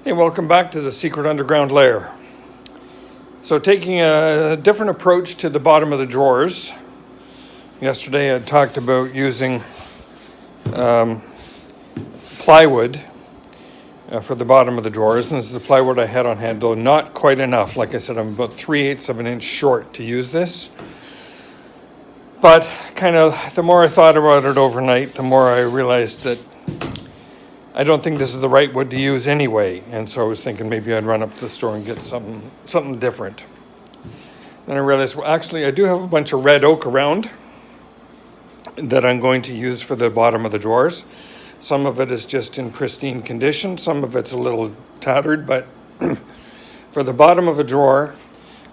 Hey, welcome back to the secret underground lair. So taking a different approach to the bottom of the drawers. Yesterday I talked about using plywood for the bottom of the drawers, and this is the plywood I had on hand, though not quite enough. Like I said, I'm about 3/8 of an inch short to use this. But kind of the more I thought about it overnight, the more I realized that I don't think this is the right wood to use anyway, and so I was thinking maybe I'd run up to the store and get something different. Then I realized, well, actually I do have a bunch of red oak around that I'm going to use for the bottom of the drawers. Some of it is just in pristine condition, some of it's a little tattered, but for the bottom of a drawer,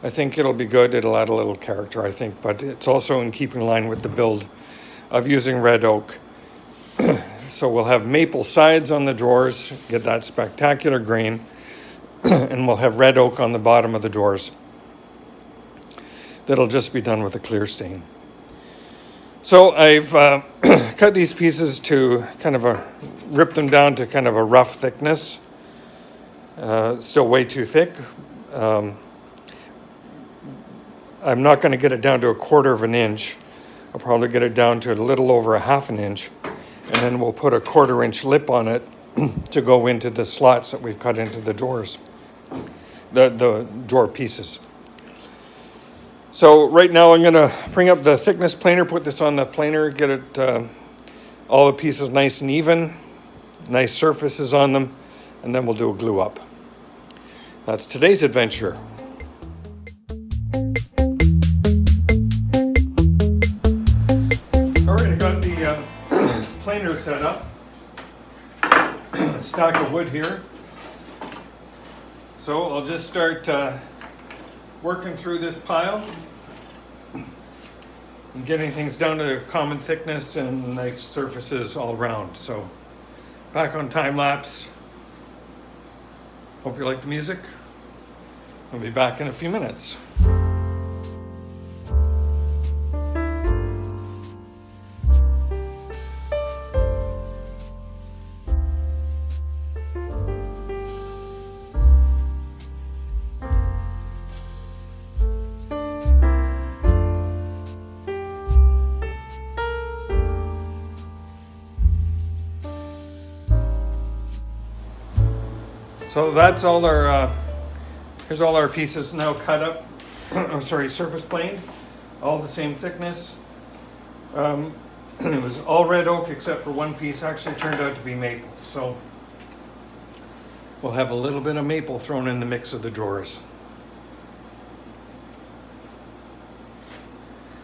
I think it'll be good. It'll add a little character, I think, but it's also in keeping line with the build of using red oak. So we'll have maple sides on the drawers, get that spectacular grain, and we'll have red oak on the bottom of the drawers. That'll just be done with a clear stain. So I've cut these pieces to rip them down to kind of a rough thickness. Still way too thick. I'm not going to get it down to 1/4 of an inch. I'll probably get it down to a little over 1/2 an inch. And then we'll put a 1/4 inch lip on it to go into the slots that we've cut into the drawers, the drawer pieces. So right now I'm going to bring up the thickness planer, put this on the planer, get it all the pieces nice and even, nice surfaces on them, and then we'll do a glue up. That's today's adventure. All right, I got the planer set up. Stack of wood here. So I'll just start working through this pile and getting things down to common thickness and nice surfaces all around. So back on time lapse. Hope you like the music. I'll be back in a few minutes. So that's all our, here's all our pieces now cut up, surface planed, all the same thickness. It was all red oak except for one piece actually turned out to be maple. So we'll have a little bit of maple thrown in the mix of the drawers.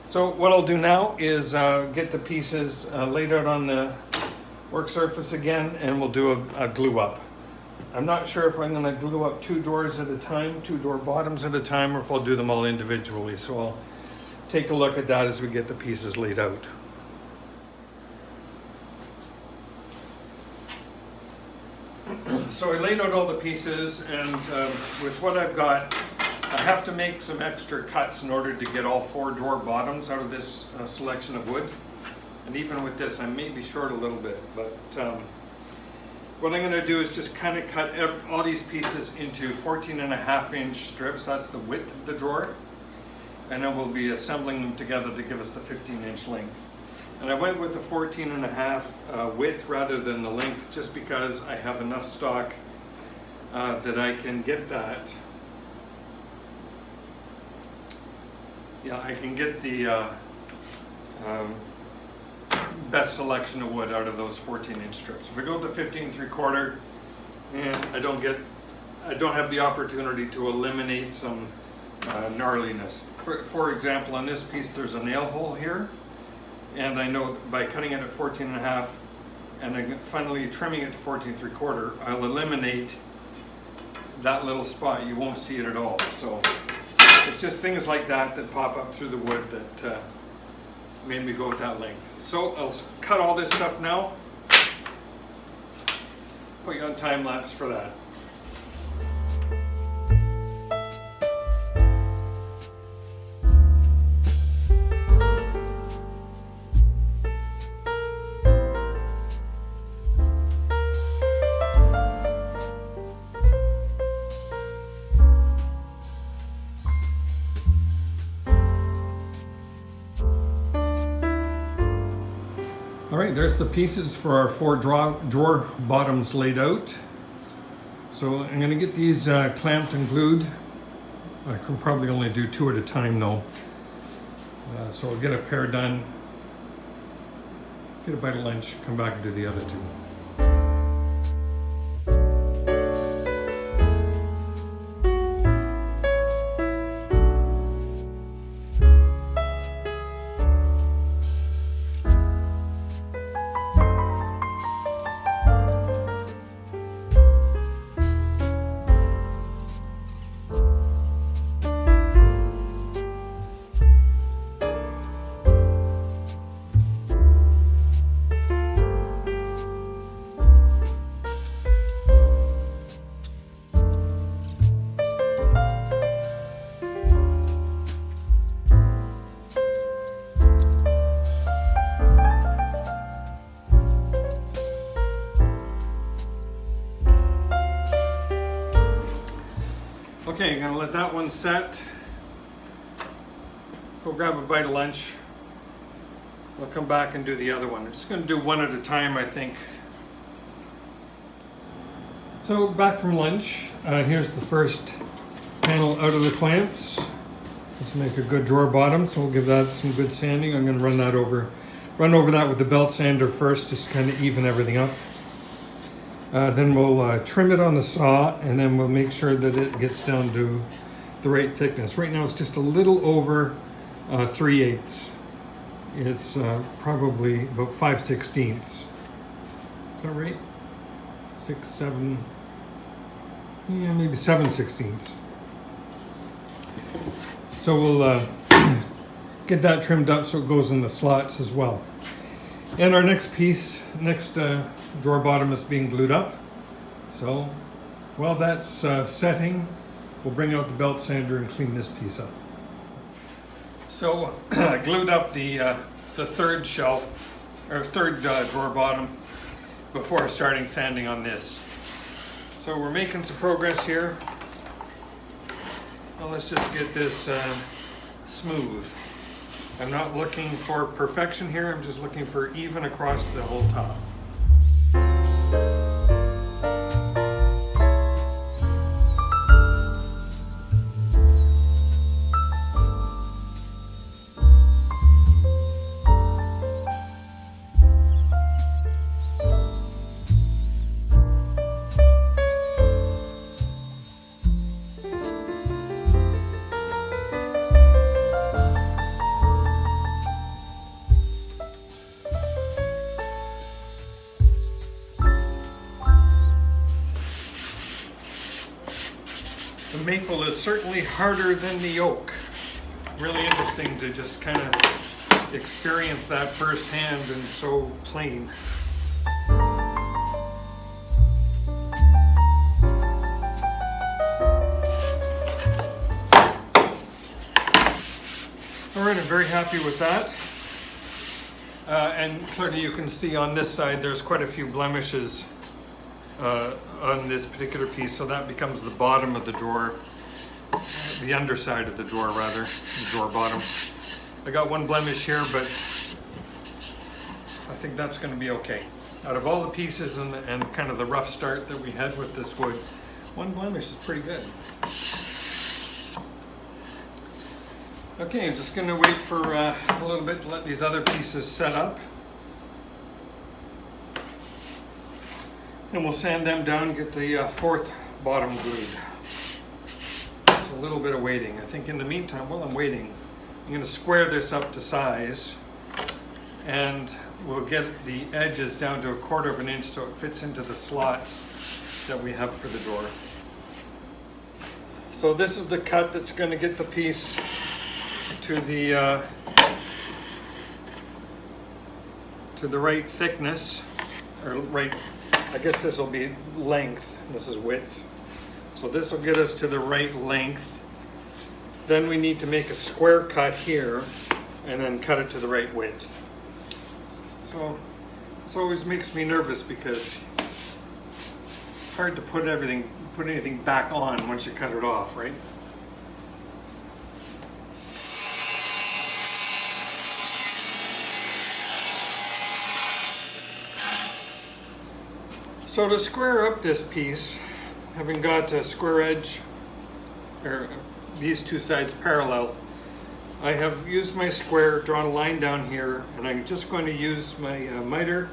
So what I'll do now is get the pieces laid out on the work surface again, and we'll do a glue up. I'm not sure if I'm going to glue up 2 drawers at a time, 2 door bottoms at a time, or if I'll do them all individually. So I'll take a look at that as we get the pieces laid out. So I laid out all the pieces, and with what I've got, I have to make some extra cuts in order to get all 4 drawer bottoms out of this selection of wood. And even with this, I may be short a little bit, but what I'm going to do is just kind of cut all these pieces into 14.5 inch strips. That's the width of the drawer. And then we'll be assembling them together to give us the 15 inch length. And I went with the 14.5 width rather than the length, just because I have enough stock that I can get that. Yeah, I can get the best selection of wood out of those 14 inch strips. If I go to 15 3/4, and I don't have the opportunity to eliminate some gnarliness. For example, on this piece there's a nail hole here, and I know by cutting it at 14.5 and then finally trimming it to 14 3/4, I'll eliminate that little spot. You won't see it at all. So it's just things like that that pop up through the wood that made me go with that length. So I'll cut all this stuff now. Put you on time lapse for that. there's the pieces for our 4 drawer bottoms laid out. So I'm going to get these clamped and glued. I can probably only do 2 at a time though. So I'll get a pair done, get a bite of lunch, come back and do the other 2. Okay, I'm gonna let that one set. Go grab a bite of lunch. I'll come back and do the other one. I'm just gonna do one at a time, I think. So back from lunch, here's the first panel out of the clamps. Let's make a good drawer bottom, so we'll give that some good sanding. I'm gonna run over that with the belt sander first, just to kind of even everything up. Then we'll trim it on the saw, and then we'll make sure that it gets down to the right thickness. Right now it's just a little over 3/8. It's probably about 5/16. Is that right? 6, 7, yeah, maybe 7/16. So we'll get that trimmed up so it goes in the slots as well. And our next drawer bottom is being glued up. So while that's setting, we'll bring out the belt sander and clean this piece up. So I glued up the third shelf, or third drawer bottom before starting sanding on this. So we're making some progress here. Well, let's just get this smooth. I'm not looking for perfection here, I'm just looking for even across the whole top. The maple is certainly harder than the oak. Really interesting to just kind of experience that firsthand and so plain. All right, I'm very happy with that. And clearly you can see on this side there's quite a few blemishes on this particular piece, so that becomes the bottom of the drawer, the underside of the drawer rather, the drawer bottom. I got one blemish here, but I think that's going to be okay. Out of all the pieces and kind of the rough start that we had with this wood, one blemish is pretty good. Okay, I'm just going to wait for a little bit to let these other pieces set up. And we'll sand them down and get the fourth bottom glued. So a little bit of waiting. I think in the meantime, while I'm waiting, I'm going to square this up to size, and we'll get the edges down to 1/4 of an inch so it fits into the slots that we have for the drawer. So this is the cut that's going to get the piece to the right thickness, or right, I guess this will be length, this is width. So this will get us to the right length. Then we need to make a square cut here and then cut it to the right width. So this always makes me nervous because it's hard to put anything back on once you cut it off, right? So to square up this piece, having got a square edge, or these two sides parallel, I have used my square, drawn a line down here, and I'm just going to use my miter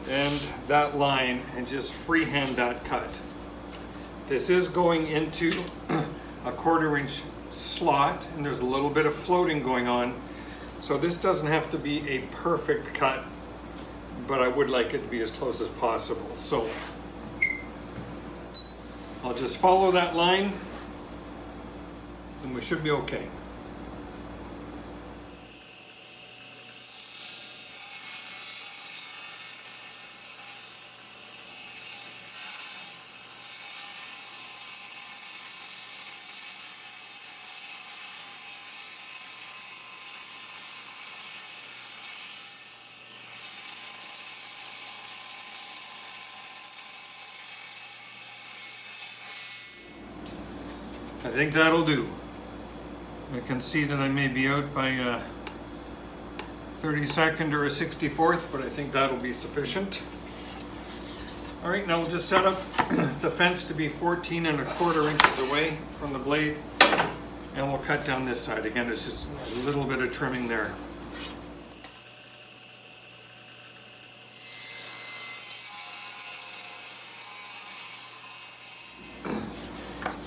and that line and just freehand that cut. This is going into a 1/4 inch slot, and there's a little bit of floating going on, so this doesn't have to be a perfect cut, but I would like it to be as close as possible. So I'll just follow that line and we should be okay. I think that'll do. I can see that I may be out by a 32nd or a 64th, but I think that'll be sufficient. All right, now we'll just set up the fence to be 14 1/4 inches away from the blade, and we'll cut down this side. Again, it's just a little bit of trimming there.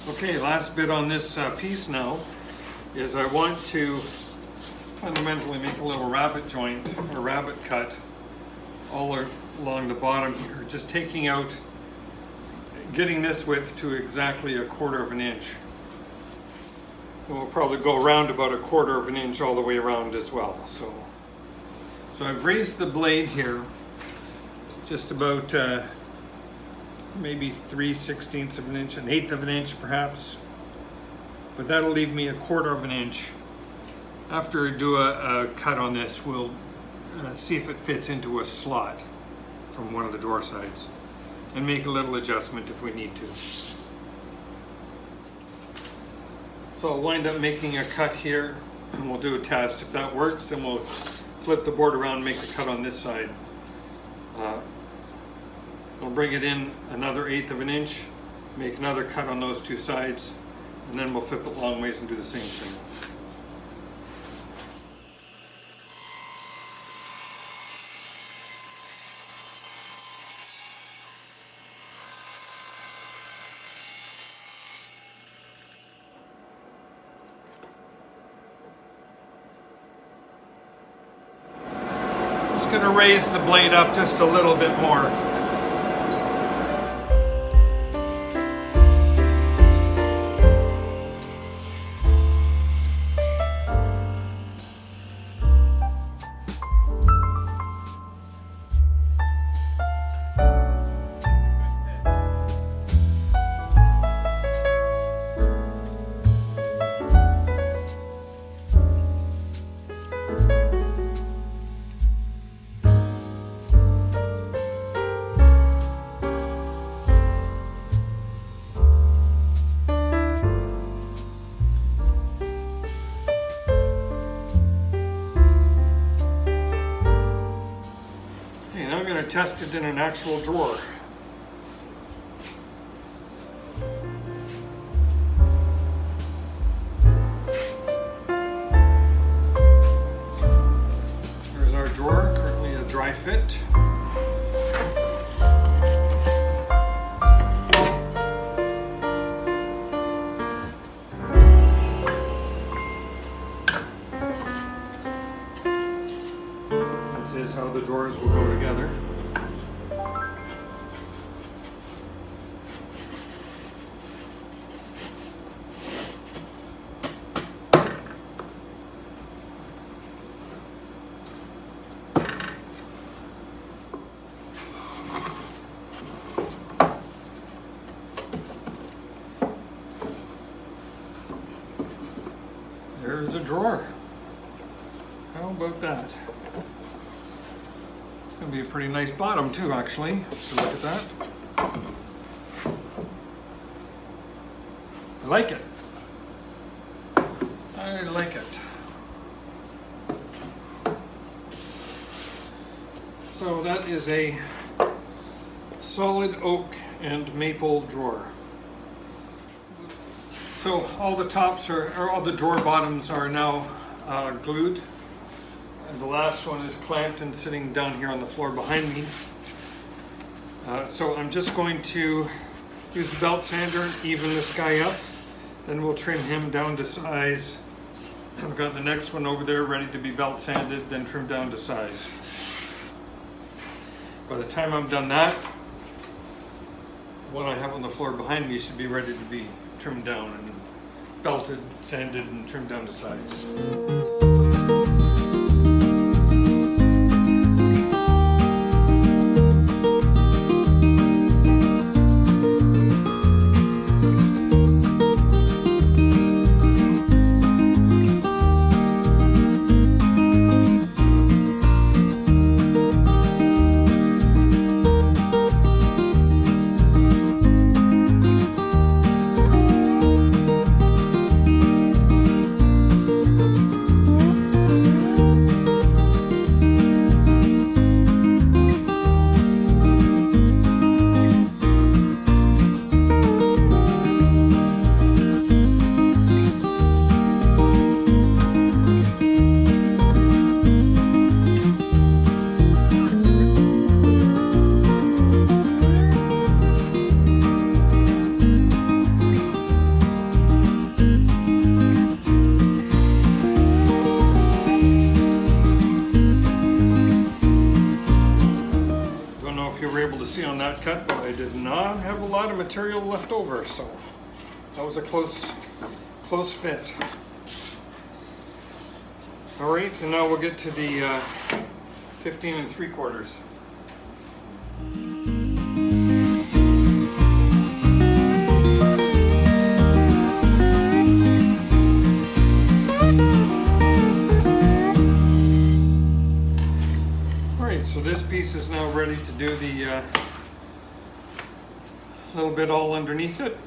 Okay, last bit on this piece now is I want to fundamentally make a little rabbet joint, or rabbet cut, all along the bottom here, just taking out, getting this width to exactly a 1/4 inch. And we'll probably go around about a 1/4 inch all the way around as well. So I've raised the blade here just about maybe 3/16 of an inch, 1/8 of an inch perhaps, but that'll leave me a 1/4 inch. After I do a cut on this, we'll see if it fits into a slot from one of the drawer sides and make a little adjustment if we need to. So I'll wind up making a cut here, and we'll do a test. If that works, then we'll flip the board around and make a cut on this side. We'll bring it in another 1/8 of an inch, make another cut on those two sides, and then we'll flip it long ways and do the same thing. Just going to raise the blade up just a little bit more. Test it in an actual drawer. Here's our drawer, currently a dry fit. This is how the drawers will go together. There's a drawer. How about that? It's going to be a pretty nice bottom too, actually. So look at that. I like it. I like it. So that is a solid oak and maple drawer. So all the tops or all the drawer bottoms are now glued. And the last one is clamped and sitting down here on the floor behind me. So I'm just going to use the belt sander and even this guy up. Then we'll trim him down to size. I've got the next one over there ready to be belt sanded, then trimmed down to size. By the time I'm done that, what I have on the floor behind me should be ready to be trimmed down and belted, sanded, and trimmed down to size. See on that cut, but I did not have a lot of material left over, so that was a close fit. All right, and now we'll get to the 15 3/4. So this piece is now ready to do the little bit all underneath it,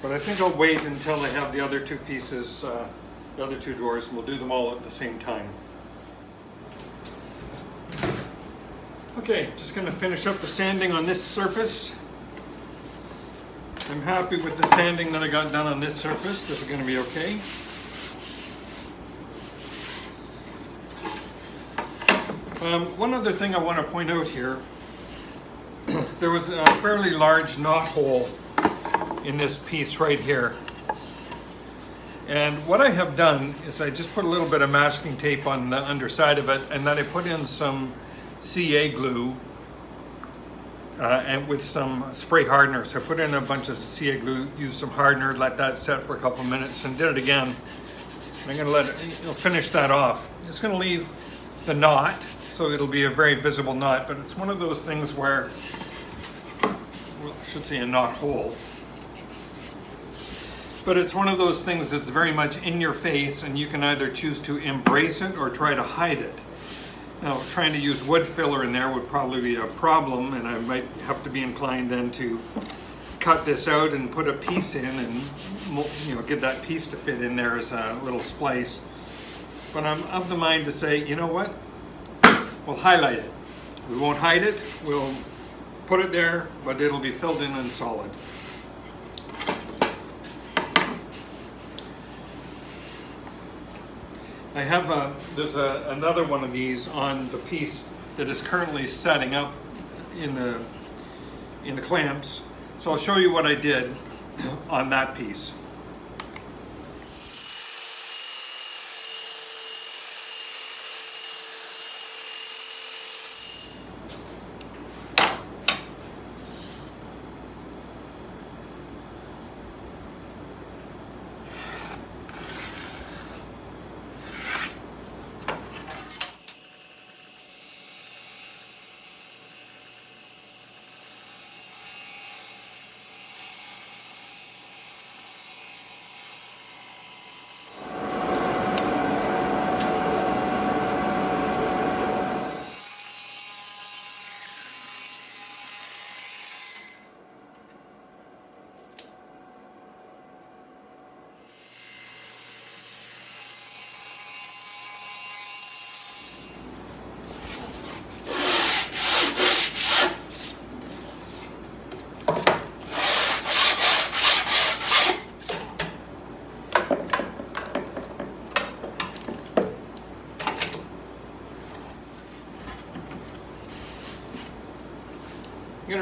but I think I'll wait until I have the other two pieces, the other two drawers, and we'll do them all at the same time. Okay, just going to finish up the sanding on this surface. I'm happy with the sanding that I got done on this surface. This is going to be okay. One other thing I want to point out here, there was a fairly large knot hole in this piece right here. And what I have done is I just put a little bit of masking tape on the underside of it, and then I put in some CA glue and with some spray hardener. So I put in a bunch of CA glue, used some hardener, let that set for a couple minutes, and did it again. And I'm going to let it, finish that off. It's going to leave the knot, so it'll be a very visible knot, but it's one of those things where, well, I should say a knot hole, but it's one of those things that's very much in your face, and you can either choose to embrace it or try to hide it. Now, trying to use wood filler in there would probably be a problem, and I might have to be inclined then to cut this out and put a piece in and get that piece to fit in there as a little splice. But I'm of the mind to say, you know what? We'll highlight it. We won't hide it. We'll put it there, but it'll be filled in and solid. I have there's another one of these on the piece that is currently setting up in the clamps. So I'll show you what I did on that piece.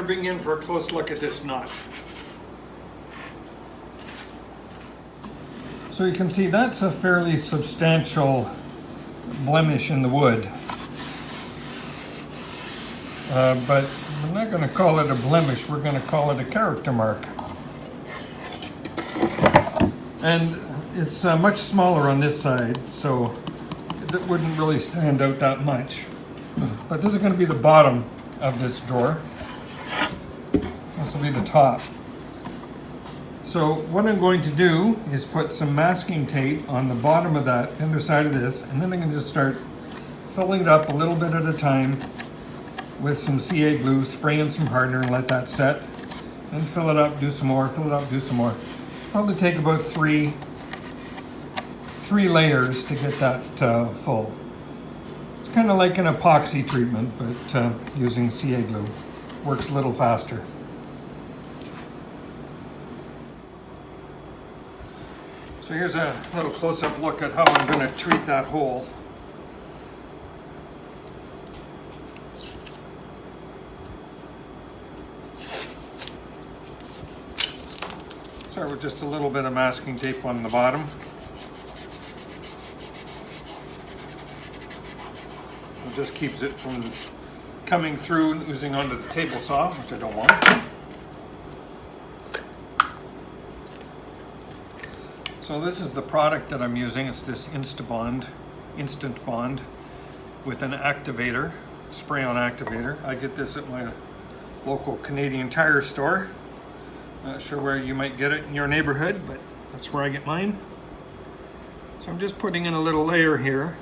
to bring you in for a close look at this knot. So you can see that's a fairly substantial blemish in the wood. But we're not going to call it a blemish, we're going to call it a character mark. And it's much smaller on this side, so it wouldn't really stand out that much. But this is going to be the bottom of this drawer. This will be the top. So what I'm going to do is put some masking tape on the bottom of that underside of this, and then I'm going to just start filling it up a little bit at a time with some CA glue, spray in some hardener and let that set. Then fill it up, do some more, fill it up, do some more. Probably take about three layers to get that full. It's kind of like an epoxy treatment, but using CA glue. Works a little faster. So here's a little close-up look at how I'm going to treat that hole. Start with just a little bit of masking tape on the bottom. It just keeps it from coming through and oozing onto the table saw, which I don't want. So this is the product that I'm using. It's this Instant Bond with an activator, spray-on activator. I get this at my local Canadian Tire store. Not sure where you might get it in your neighborhood, but that's where I get mine. So I'm just putting in a little layer here.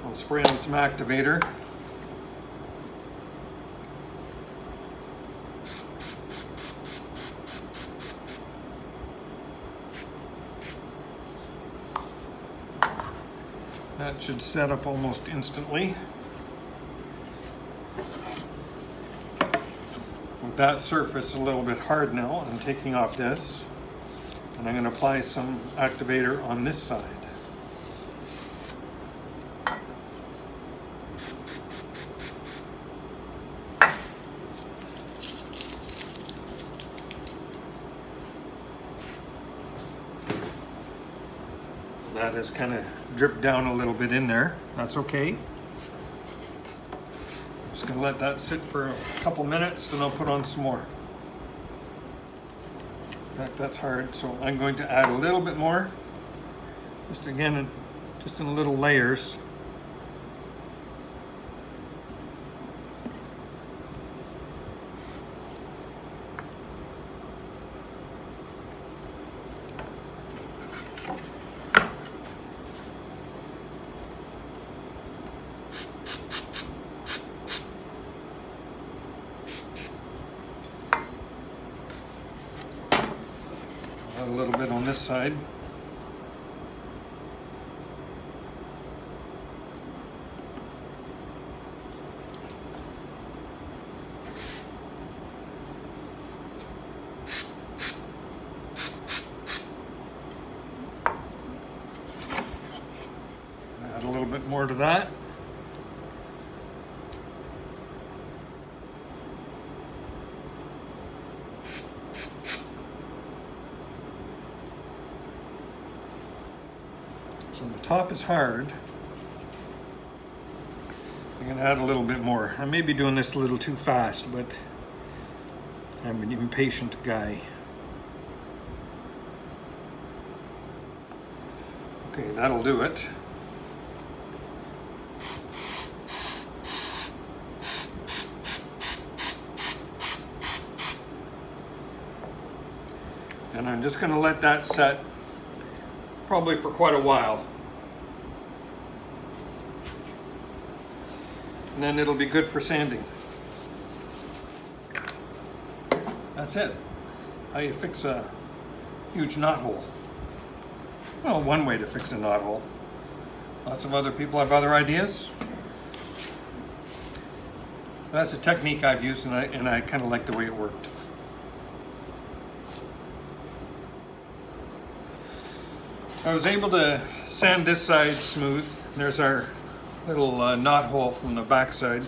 I'll spray on some activator. That should set up almost instantly. With that surface a little bit hard now, I'm taking off this, and I'm going to apply some activator on this side. That has kind of dripped down a little bit in there. That's okay. I'm just going to let that sit for a couple minutes, then I'll put on some more. In fact, that's hard, so I'm going to add a little bit more. Just again, just in little layers. A little bit on this side. Add a little bit more to that. So the top is hard. I'm going to add a little bit more. I may be doing this a little too fast, but I'm an impatient guy. Okay, that'll do it. And I'm just going to let that set probably for quite a while. And then it'll be good for sanding. That's it. How you fix a huge knot hole. Well, one way to fix a knot hole. Lots of other people have other ideas. That's a technique I've used, and I kind of like the way it worked. I was able to sand this side smooth. There's our little knot hole from the back side.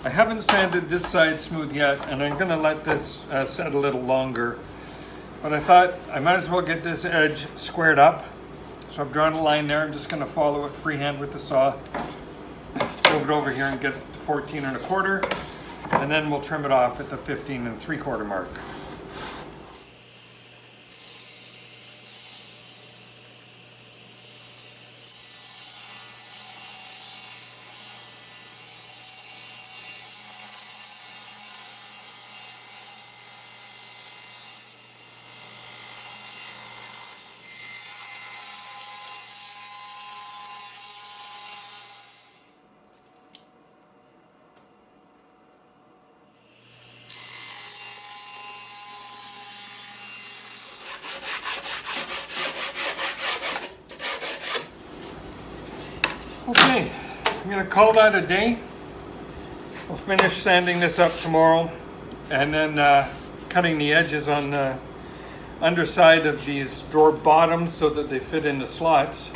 I haven't sanded this side smooth yet, and I'm gonna let this set a little longer. But I thought I might as well get this edge squared up. So I've drawn a line there. I'm just gonna follow it freehand with the saw. Move it over here and get it to 14 1/4, and then we'll trim it off at the 15 3/4 mark. Okay, I'm gonna call that a day. We'll finish sanding this up tomorrow, and then cutting the edges on the underside of these drawer bottoms so that they fit in the slots.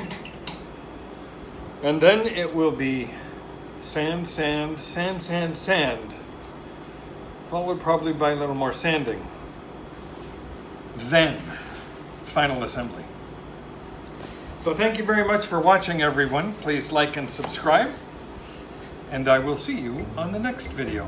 And then it will be sand, sand, sand, sand, sand, followed probably by a little more sanding. Then, final assembly. So thank you very much for watching, everyone. Please like and subscribe, and I will see you on the next video.